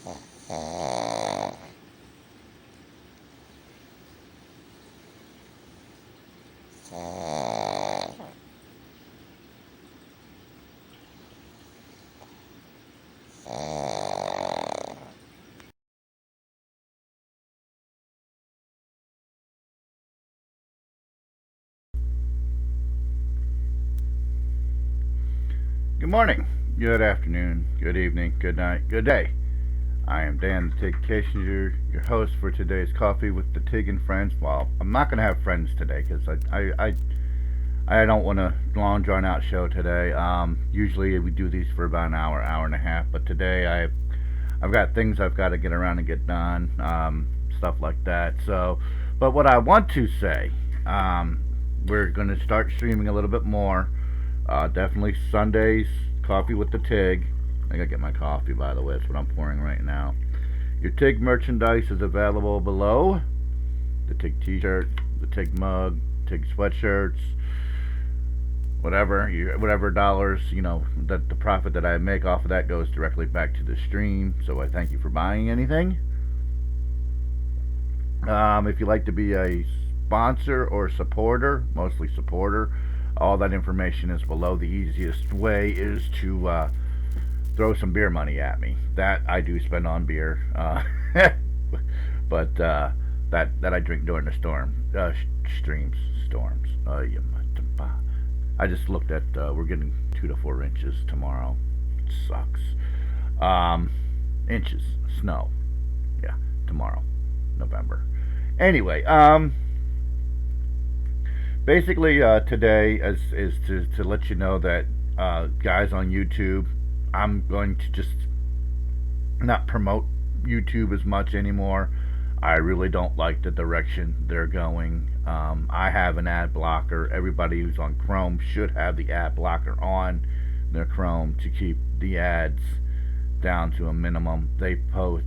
Good morning, good afternoon, good evening, good night, good day. I am Dan the Tigg Kissinger, your host for today's Coffee with the Tigg and Friends. Well, I'm not going to have friends today because I don't want a long drawn out show today. Usually we do these for about an hour, hour and a half, but today I've got things I've got to get around and get done, stuff like that. So, but what I want to say, we're going to start streaming a little bit more. Definitely Sundays, coffee with the Tigg. I gotta get my coffee, by the way. That's what I'm pouring right now. Your Tigg merchandise is available below. The Tigg t-shirt, the Tigg mug, Tigg sweatshirts, whatever dollars, that the profit that I make off of that goes directly back to the stream. So I thank you for buying anything. If you'd like to be a sponsor or supporter, mostly supporter, all that information is below. The easiest way is to throw some beer money at me. That I do spend on beer, but that I drink during the storms. I just looked at. We're getting 2 to 4 inches tomorrow. It sucks. Inches snow. Yeah, tomorrow, November. Anyway, basically, today is to let you know that guys on YouTube, I'm going to just not promote YouTube as much anymore. I really don't like the direction they're going. I have an ad blocker. Everybody who's on Chrome should have the ad blocker on their Chrome to keep the ads down to a minimum. They put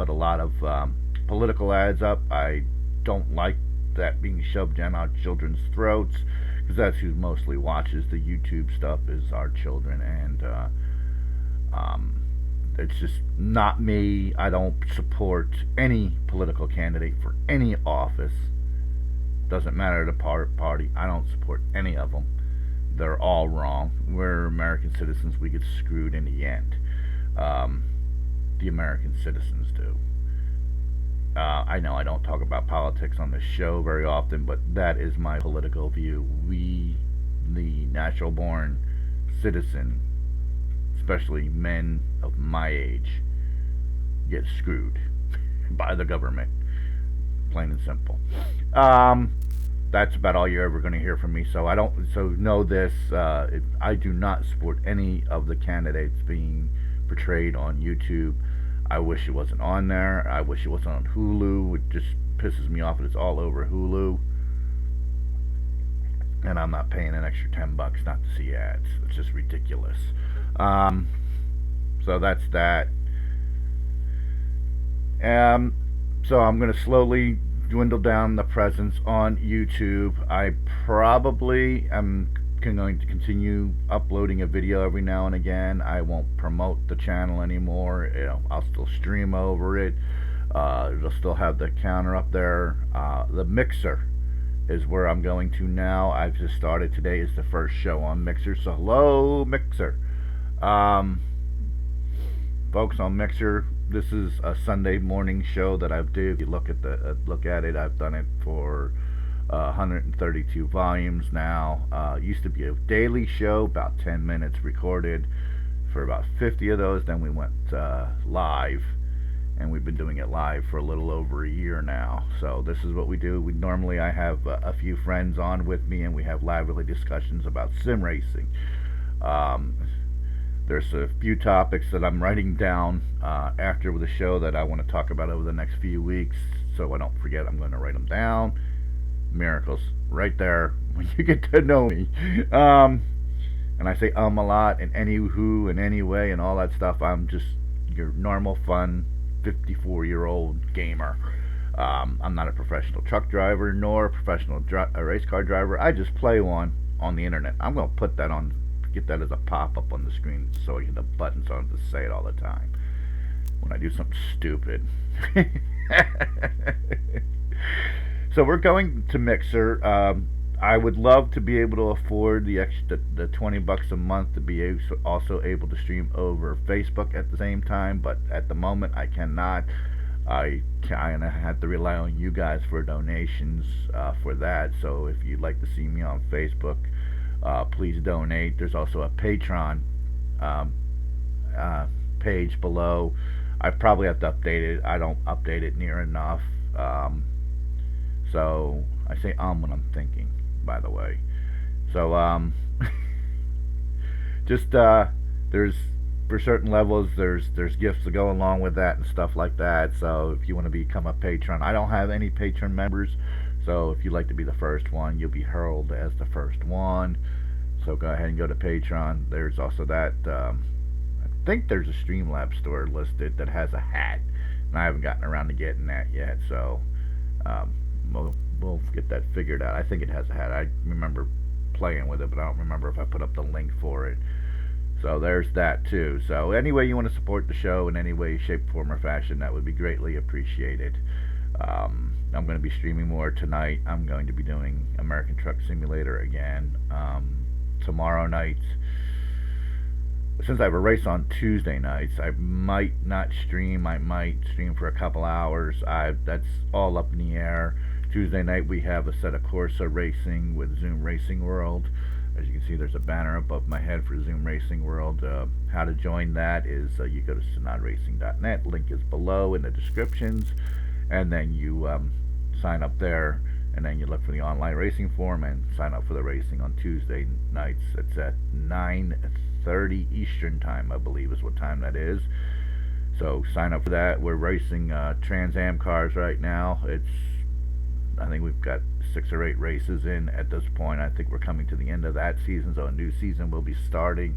a lot of political ads up. I don't like that being shoved down our children's throats, because that's who mostly watches the YouTube stuff, is our children. And it's just not me. I don't support any political candidate for any office. Doesn't matter the party. I don't support any of them. They're all wrong. We're American citizens. We get screwed in the end. The American citizens do. I know I don't talk about politics on this show very often, but that is my political view. We, the natural born citizen, especially men of my age, get screwed by the government. Plain and simple. That's about all you're ever going to hear from me. So know this. I do not support any of the candidates being portrayed on YouTube. I wish it wasn't on there. I wish it wasn't on Hulu. It just pisses me off that it's all over Hulu. And I'm not paying an extra $10 not to see ads. It's just ridiculous. So that's that. So I'm going to slowly dwindle down the presence on YouTube. I probably am going to continue uploading a video every now and again. I won't promote the channel anymore. I'll still stream over it. It'll still have the counter up there. The Mixer is where I'm going to now. I've just started. Today is the first show on Mixer, so hello Mixer. Folks, on Mixer, this is a Sunday morning show that I do. If you look at it, I've done it for 132 volumes now. Used to be a daily show, about 10 minutes recorded for about 50 of those. Then we went live, and we've been doing it live for a little over a year now. So this is what we do. I have a few friends on with me, and we have lively discussions about sim racing. There's a few topics that I'm writing down after the show that I want to talk about over the next few weeks, so I don't forget. I'm going to write them down. Miracles right there when you get to know me. And I say a lot, and any who, and anyway, and all that stuff. I'm just your normal, fun 54-year-old gamer. I'm not a professional truck driver nor a professional race car driver. I just play one on the internet. I'm going to put that on, get that as a pop-up on the screen so you have the buttons on to say it all the time. when I do something stupid. So we're going to Mixer. I would love to be able to afford the extra the $20 a month to be also able to stream over Facebook at the same time, but at the moment I cannot. I kind of have to rely on you guys for donations for that. So if you'd like to see me on Facebook, please donate. There's also a Patreon um, page below. I probably have to update it. I don't update it near enough. So I say when I'm thinking, by the way. So just there's for certain levels there's gifts to go along with that and stuff like that. So if you want to become a patron, I don't have any patron members. So if you'd like to be the first one, you'll be heralded as the first one. So go ahead and go to Patreon. There's also that. I think there's a Streamlabs store listed that has a hat, and I haven't gotten around to getting that yet. So we'll get that figured out. I think it has a hat. I remember playing with it, but I don't remember if I put up the link for it. So there's that too. So any way you want to support the show in any way, shape, form, or fashion, that would be greatly appreciated. I'm going to be streaming more tonight. I'm going to be doing American Truck Simulator again. Tomorrow night, since I have a race on Tuesday nights, I might not stream. I might stream for a couple hours. That's all up in the air. Tuesday night we have a set of Corsa racing with Zoom Racing World. As you can see, there's a banner above my head for Zoom Racing World. How to join that is you go to sonadracing.net. Link is below in the descriptions, and then you sign up there, and then you look for the online racing forum and sign up for the racing on Tuesday nights. It's at 9:30 Eastern time, I believe is what time that is. So sign up for that. We're racing Trans Am cars right now. I think we've got 6 or 8 races in at this point. I think we're coming to the end of that season, so a new season will be starting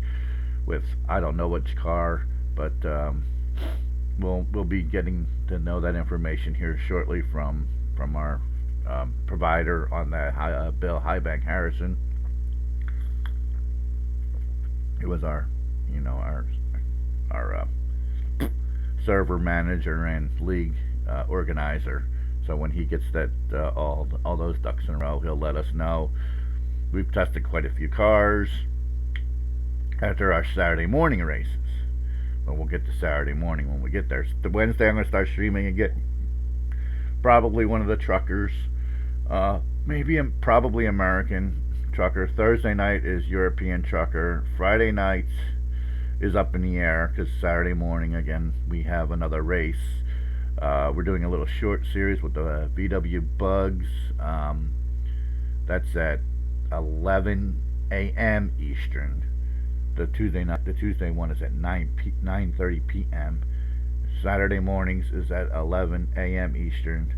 with, I don't know which car, but we'll be getting to know that information here shortly from our provider on that, Bill Highbank Harrison. It was our server manager and league organizer. So when he gets that all those ducks in a row, he'll let us know. We've tested quite a few cars after our Saturday morning races. But we'll get to Saturday morning when we get there. The Wednesday I'm going to start streaming and get probably one of the truckers, probably American trucker. Thursday night is European trucker. Friday night is up in the air because Saturday morning again we have another race. We're doing a little short series with the VW Bugs. That's at 11 a.m. Eastern. The Tuesday one is at 9:30 p.m. Saturday mornings is at 11 a.m. Eastern.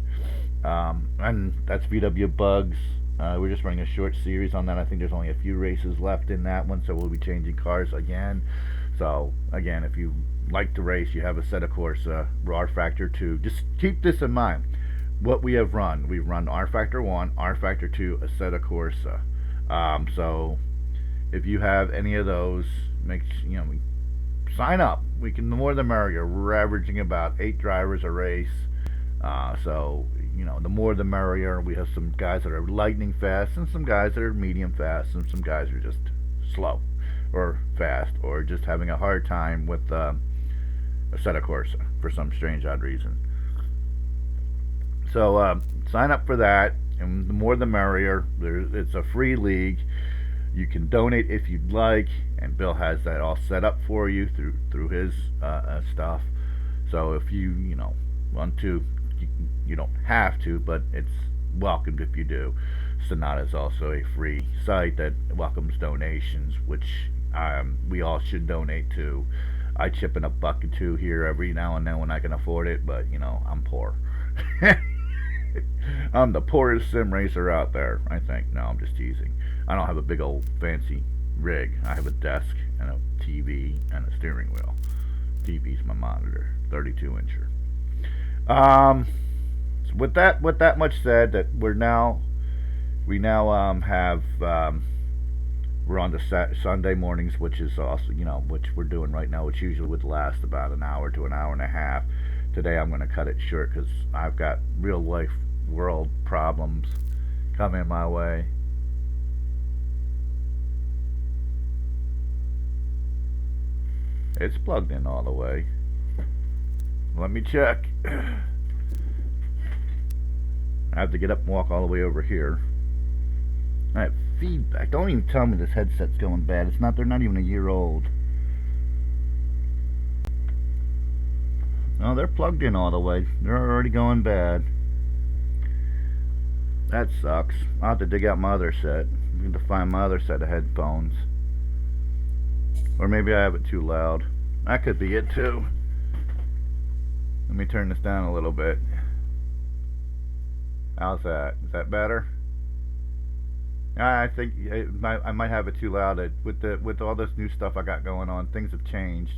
And that's VW Bugs. We're just running a short series on that. I think there's only a few races left in that one, so we'll be changing cars again. So again, if you like to race, you have a set of Corsa, rFactor 2. Just keep this in mind. What we have run, we've run rFactor 1, rFactor 2, a set of Corsa. So if you have any of those, sign up. The more the merrier. We're averaging about 8 drivers a race. So the more the merrier. We have some guys that are lightning fast, and some guys that are medium fast, and some guys who are just slow or fast, or just having a hard time with a set of Corsa for some strange odd reason. So sign up for that, and the more the merrier. It's a free league. You can donate if you'd like, and Bill has that all set up for you through his stuff. So if you want to, you don't have to, but it's welcomed if you do. Sonata is also a free site that welcomes donations, which we all should donate to. I chip in $1 or $2 here every now and then when I can afford it, but I'm poor. I'm the poorest sim racer out there, I think. No, I'm just teasing. I don't have a big old fancy rig. I have a desk and a TV and a steering wheel. TV's my monitor, 32-incher. So with that much said, that we now have We're on the Sunday mornings, which is also, which we're doing right now, which usually would last about an hour to an hour and a half. Today I'm going to cut it short because I've got real life world problems coming my way. It's plugged in all the way. Let me check. I have to get up and walk all the way over here. I have feedback. Don't even tell me this headset's going bad. It's not. They're not even a year old. No, they're plugged in all the way. They're already going bad. That sucks. I'll have to dig out my other set. I need to find my other set of headphones. Or maybe I have it too loud. That could be it too. Let me turn this down a little bit. How's that? Is that better? I think I might have it too loud. With all this new stuff I got going on, things have changed.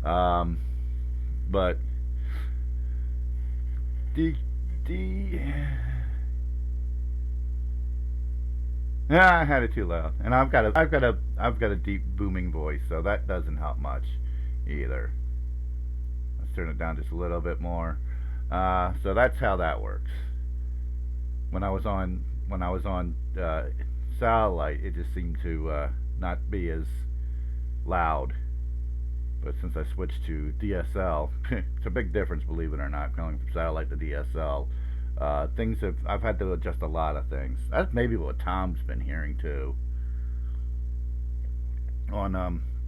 But yeah, I had it too loud, and I've got a deep booming voice, so that doesn't help much either. Let's turn it down just a little bit more. So that's how that works. When I was on satellite, it just seemed to not be as loud. But since I switched to DSL, it's a big difference, believe it or not, going from satellite to DSL. I've had to adjust a lot of things. That's maybe what Tom's been hearing too on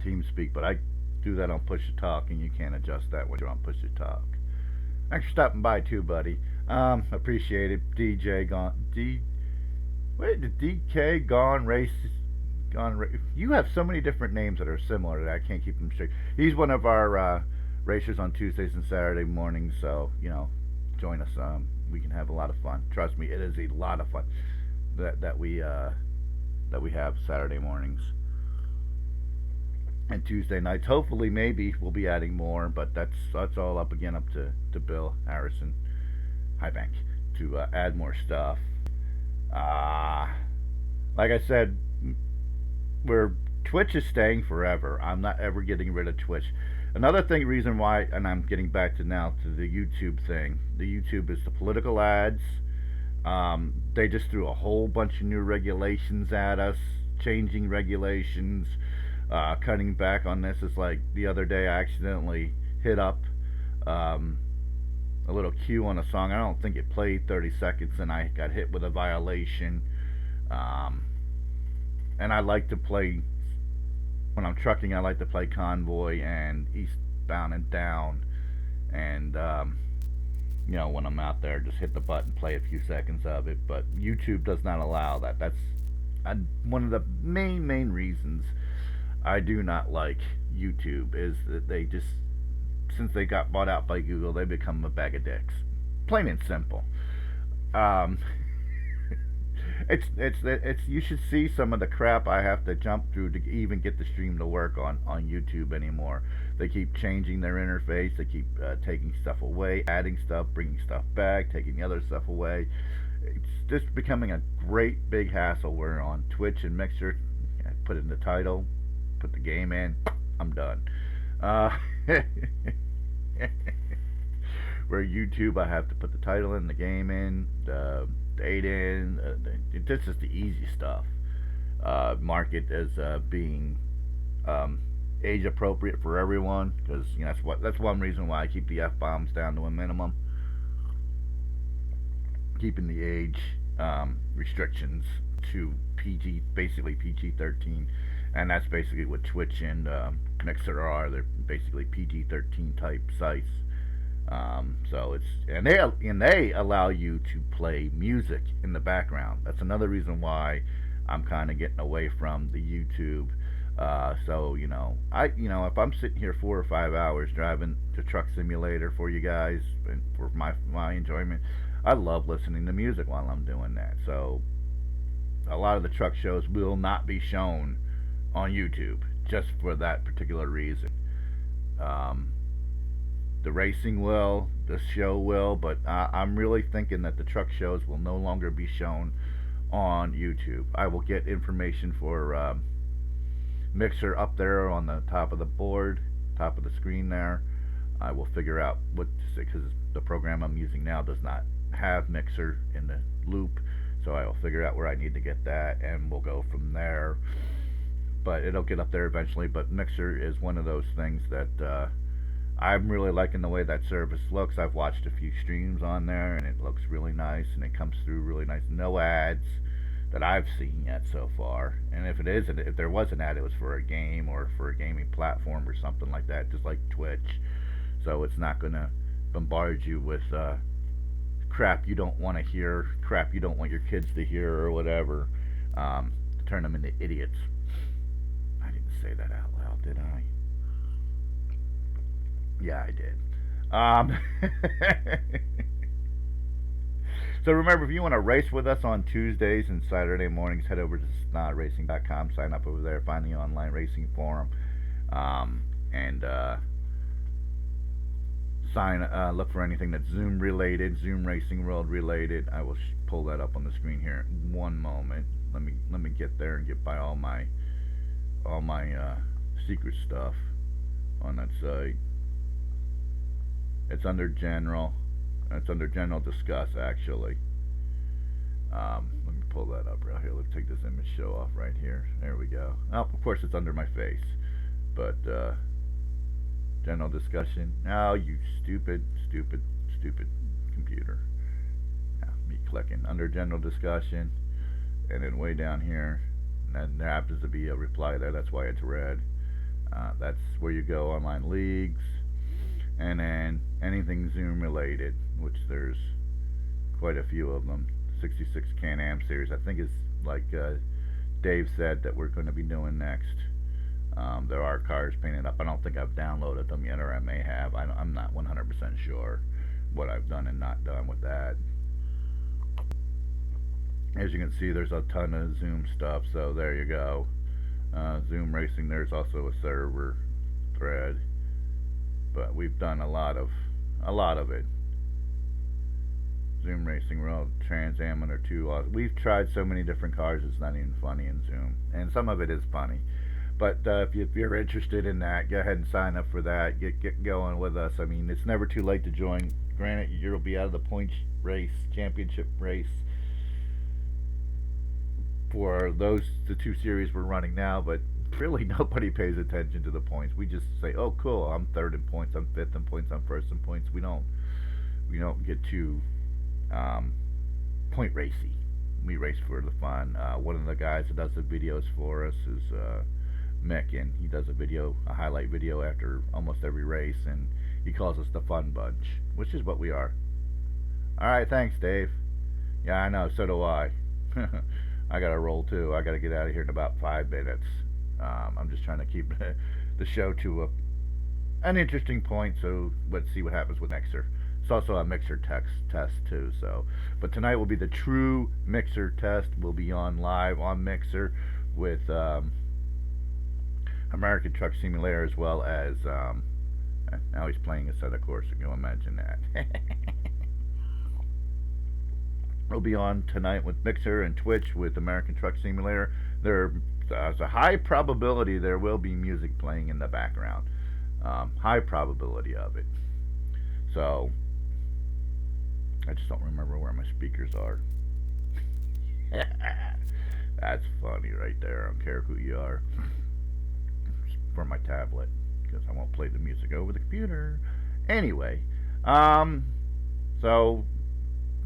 TeamSpeak, but I do that on push to talk, and you can't adjust that when you're on push to talk. Thanks for stopping by too, buddy. Appreciate it. DK Gone Race. You have so many different names that are similar that I can't keep them straight. He's one of our racers on Tuesdays and Saturday mornings, so join us. We can have a lot of fun. Trust me, it is a lot of fun that we have Saturday mornings and Tuesday nights. Hopefully, maybe we'll be adding more, but that's all up to Bill Harrison, Highbank, to add more stuff. Like I said, Twitch is staying forever. I'm not ever getting rid of Twitch. Another reason why, and I'm getting back to the YouTube thing. The YouTube is the political ads. They just threw a whole bunch of new regulations at us, changing regulations, cutting back on this. It's like the other day I accidentally hit up a little cue on a song. I don't think it played 30 seconds, and I got hit with a violation. And I like to play, when I'm trucking, I like to play Convoy and Eastbound and Down. And, when I'm out there, just hit the button, play a few seconds of it. But YouTube does not allow that. That's one of the main reasons I do not like YouTube, is that they just, since they got bought out by Google, they become a bag of dicks. Plain and simple. It's you should see some of the crap I have to jump through to even get the stream to work on YouTube anymore. They keep changing their interface. They keep taking stuff away, adding stuff, bringing stuff back, taking the other stuff away. It's just becoming a great big hassle. We're on Twitch and Mixer. I put in the title, put the game in, I'm done. Where YouTube, I have to put the title in, the game in, the date in. This is the easy stuff. Mark it as being age appropriate for everyone, because that's one reason why I keep the F-bombs down to a minimum. Keeping the age restrictions to PG, basically PG-13, and that's basically what Twitch and Mixer are. They're basically PG-13 type sites. So it's and they allow you to play music in the background. That's another reason why I'm kind of getting away from the YouTube. So if I'm sitting here 4 or 5 hours driving the truck simulator for you guys and for my enjoyment, I love listening to music while I'm doing that. So a lot of the truck shows will not be shown on YouTube just for that particular reason. The racing will, the show will, but I'm really thinking that the truck shows will no longer be shown on YouTube. I will get information for mixer up there on the top of the board, top of the screen there. I will figure out what to say, because the program I'm using now does not have mixer in the loop, so I will figure out where I need to get that, and we'll go from there. But it'll get up there eventually. But mixer is one of those things that I'm really liking the way that service looks. I've watched a few streams on there, and it looks really nice, and it comes through really nice. No ads that I've seen yet so far. And if there was an ad, it was for a game or for a gaming platform or something like that, just like Twitch. So it's not going to bombard you with crap you don't want to hear, crap you don't want your kids to hear, or whatever. Turn them into idiots. I didn't say that out loud, did I? Yeah, I did. So remember, if you want to race with us on Tuesdays and Saturday mornings, head over to snotracing.com, sign up over there, find the online racing forum, and look for anything that's Zoom related, Zoom Racing World related. I will pull that up on the screen here in one moment. Let me get there and get by all my secret stuff on that site. It's under General. It's under General Discuss, actually. Let me pull that up right here. Let's take this image show off right here. There we go. Oh, of course it's under my face. But, General Discussion. Oh, you stupid computer. Now, me clicking under General Discussion. And then way down here. And then there happens to be a reply there. That's why it's red. That's where you go, online leagues. And then anything Zoom related, which there's quite a few of them. 66 Can-Am series, I think is like Dave said that we're going to be doing next. There are cars painted up. I don't think I've downloaded them yet, or I may have. I'm not 100% sure what I've done and not done with that. As you can see, there's a ton of Zoom stuff, so there you go. Zoom Racing, there's also a server thread. But we've done a lot of it. Zoom Racing World, Trans Am or 2. We've tried so many different cars, it's not even funny in Zoom. And some of it is funny. But if you're interested in that, go ahead and sign up for that. Get going with us. I mean, it's never too late to join. Granted, you'll be out of the points race, championship race, for the 2 series we're running now, but really nobody pays attention to the points. We just say, oh cool, I'm 3rd in points, I'm 5th in points, I'm 1st in points. We don't get too point racy. We race for the fun. One of the guys that does the videos for us is Mick, and he does a highlight video after almost every race, and he calls us the fun bunch, which is what we are. Alright, thanks Dave. Yeah, I know, so do I. I gotta roll too. I gotta get out of here in about 5 minutes. I'm just trying to keep the show to an interesting point, so let's see what happens with Mixer. It's also a Mixer test too, so. But tonight will be the true Mixer test. We'll be on live on Mixer with American Truck Simulator, as well as now he's playing a set of course, so you imagine that. We'll be on tonight with Mixer and Twitch with American Truck Simulator. There's a high probability there will be music playing in the background. High probability of it. So, I just don't remember where my speakers are. That's funny right there. I don't care who you are. It's for my tablet, because I won't play the music over the computer. Anyway, so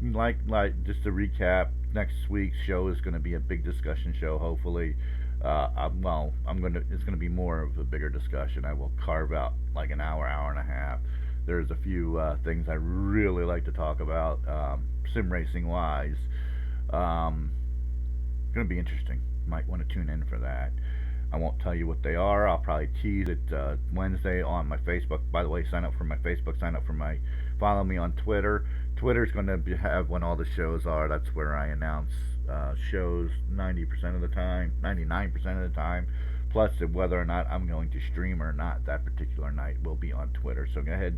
like just to recap, next week's show is going to be a big discussion show, hopefully. It's going to be more of a bigger discussion. I will carve out like an hour and a half. There's a few things I really like to talk about, sim racing wise. Going to be interesting. Might want to tune in for that. I won't tell you what they are. I'll probably tease it Wednesday on my Facebook. By the way, sign up for my Facebook. Follow me on Twitter. Twitter's going to have when all the shows are. That's where I announce shows 90% of the time, 99% of the time. Plus, whether or not I'm going to stream or not that particular night will be on Twitter. So go ahead,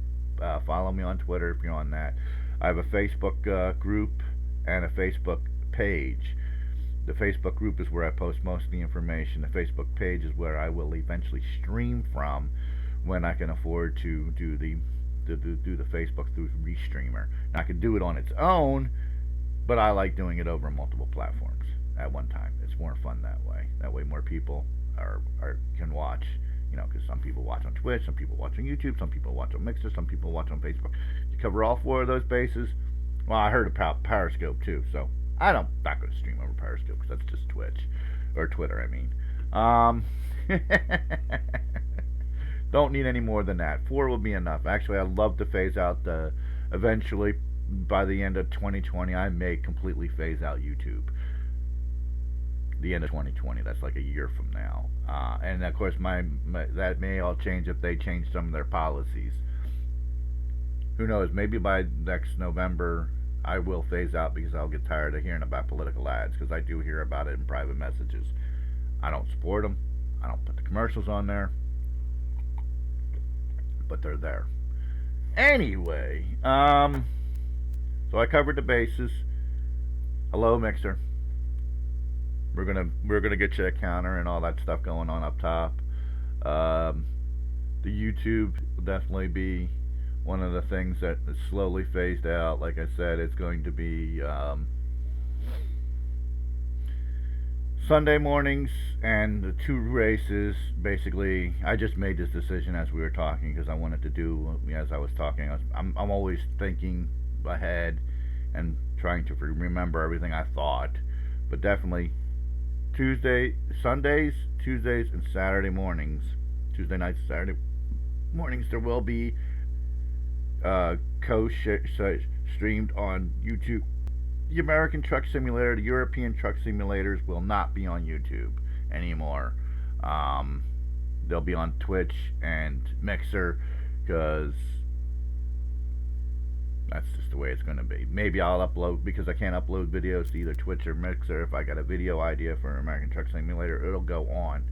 follow me on Twitter if you're on that. I have a Facebook group and a Facebook page. The Facebook group is where I post most of the information. The Facebook page is where I will eventually stream from when I can afford to do the Facebook through Restreamer. Now, I can do it on its own, but I like doing it over multiple platforms at one time. It's more fun that way. That way, more people can watch. You know, because some people watch on Twitch, some people watch on YouTube, some people watch on Mixer, some people watch on Facebook. You cover all four of those bases. Well, I heard about Periscope too, so I'm not going to stream over Periscope because that's just Twitch or Twitter. I mean, don't need any more than that. 4 will be enough. Actually, I'd love to phase out eventually by the end of 2020. I may completely phase out YouTube. The end of 2020. That's like a year from now. And of course, my that may all change if they change some of their policies. Who knows? Maybe by next November, I will phase out because I'll get tired of hearing about political ads, because I do hear about it in private messages. I don't support them. I don't put the commercials on there, but they're there. Anyway, so I covered the bases. Hello, Mixer. We're gonna get you a counter and all that stuff going on up top. The YouTube will definitely be one of the things that is slowly phased out. Like I said, it's going to be Sunday mornings and the 2 races. Basically, I just made this decision as we were talking because I wanted to do, as I was talking, I'm always thinking ahead and trying to remember everything I thought. But definitely Sundays, Tuesdays, and Saturday mornings, Tuesday nights, Saturday mornings, there will be co-streamed on YouTube. The American Truck Simulator, the European Truck Simulators will not be on YouTube anymore. They'll be on Twitch and Mixer because that's just the way it's going to be. Maybe I'll upload, because I can't upload videos to either Twitch or Mixer. If I got a video idea for an American Truck Simulator, it'll go on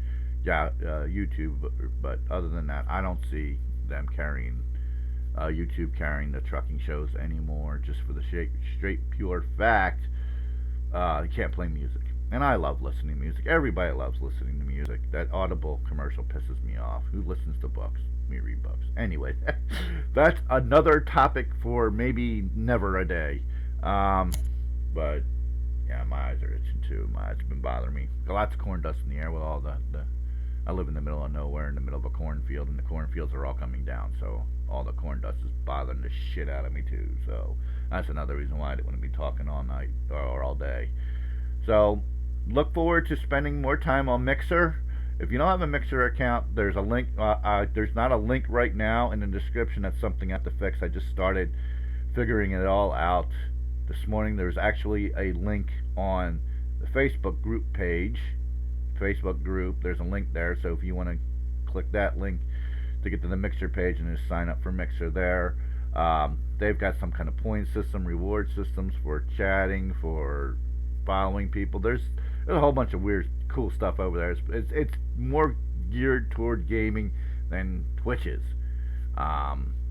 YouTube. But other than that, I don't see them carrying YouTube carrying the trucking shows anymore, just for the straight pure fact you can't play music. And I love listening to music. Everybody loves listening to music. That Audible commercial pisses me off. Who listens to books? Me read books. Anyway, that's another topic for maybe never a day. But yeah, my eyes are itching too. My eyes have been bothering me. Lots of corn dust in the air with all the I live in the middle of nowhere, in the middle of a cornfield, and the cornfields are all coming down, so all the corn dust is bothering the shit out of me too. So that's another reason why I didn't want to be talking all night or all day. So look forward to spending more time on Mixer. If you don't have a Mixer account, there's a link. There's not a link right now in the description. That's something I have to fix. I just started figuring it all out this morning. There's actually a link on the Facebook group page. Facebook group, there's a link there, so if you want to click that link to get to the Mixer page and just sign up for Mixer there. They've got some kind of point system, reward systems for chatting, for following people. There's a whole bunch of weird, cool stuff over there. It's more geared toward gaming than Twitch is.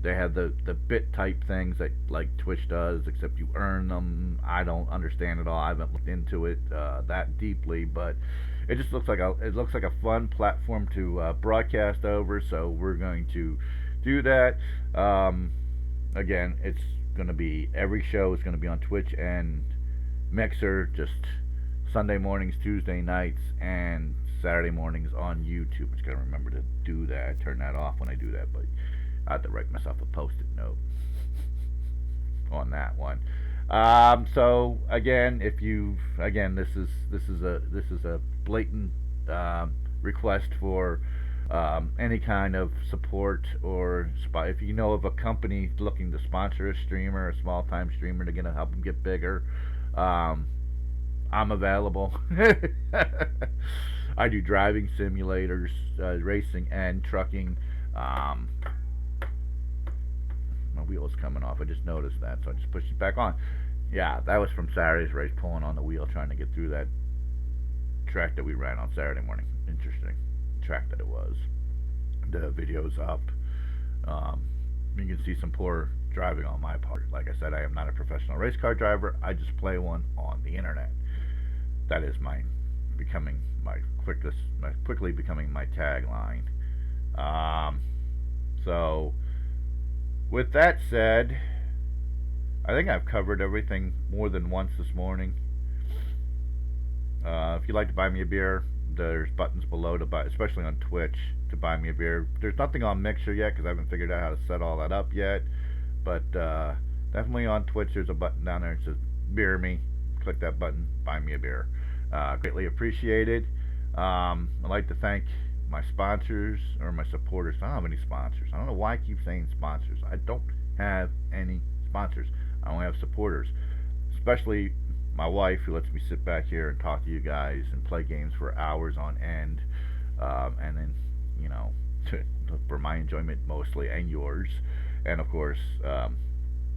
They have the bit type things that like Twitch does, except you earn them. I don't understand it all. I haven't looked into it that deeply, but it just looks like a fun platform to broadcast over. So we're going to do that. Again, it's going to be, every show is going to be on Twitch and Mixer, just Sunday mornings, Tuesday nights, and Saturday mornings on YouTube. I'm just going to remember to do that. Turn that off when I do that, but I have to write myself a post-it note on that one. So again, this is a blatant request for any kind of support, or if you know of a company looking to sponsor a streamer, a small-time streamer, to help them get bigger, I'm available. I do driving simulators, racing, and trucking. My wheel is coming off. I just noticed that, so I just pushed it back on. Yeah, that was from Saturday's race, pulling on the wheel, trying to get through that track that we ran on Saturday morning. Interesting track that it was. The video's up. You can see some poor driving on my part. Like I said, I am not a professional race car driver. I just play one on the internet. that is quickly becoming my tagline. Um, so, with that said, I think I've covered everything more than once this morning. If you'd like to buy me a beer, there's buttons below to buy, especially on Twitch, to buy me a beer. There's nothing on Mixer yet because I haven't figured out how to set all that up yet. But definitely on Twitch, there's a button down there that says "Beer Me." Click that button, buy me a beer. Greatly appreciated. I'd like to thank my sponsors or my supporters. I don't have any sponsors. I don't know why I keep saying sponsors. I don't have any sponsors. I only have supporters, especially my wife, who lets me sit back here and talk to you guys and play games for hours on end, and then, you know, for my enjoyment mostly and yours, and of course,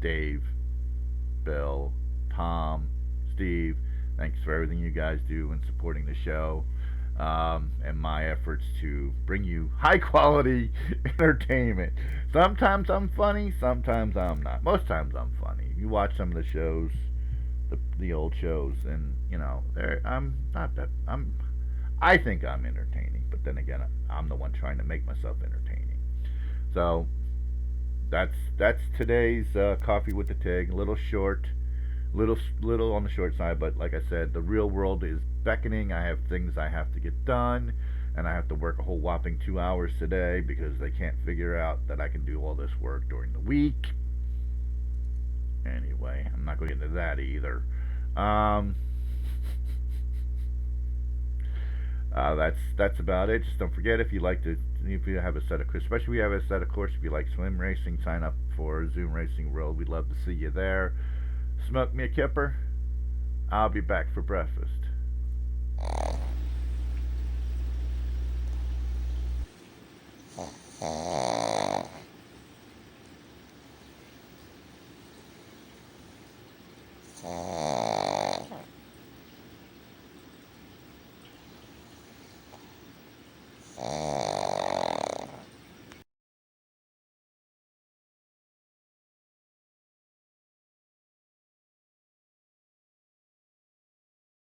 Dave, Bill, Tom, Steve. Thanks for everything you guys do in supporting the show, and my efforts to bring you high quality entertainment. Sometimes I'm funny, sometimes I'm not. Most times I'm funny. You watch some of the shows, the old shows, and you know, I'm not that. I think I'm entertaining, but then again, I'm the one trying to make myself entertaining. So that's today's coffee with the Tigg. A little short, little on the short side, but like I said, the real world is beckoning. I have things I have to get done, and I have to work a whole whopping 2 hours today because they can't figure out that I can do all this work during the week. Anyway, I'm not going to get into that either. Um, that's about it. Just don't forget, if you have a set of, especially if you have a set of course, if you like swim racing, sign up for Zoom Racing World. We'd love to see you there. Smoke me a kipper. I'll be back for breakfast.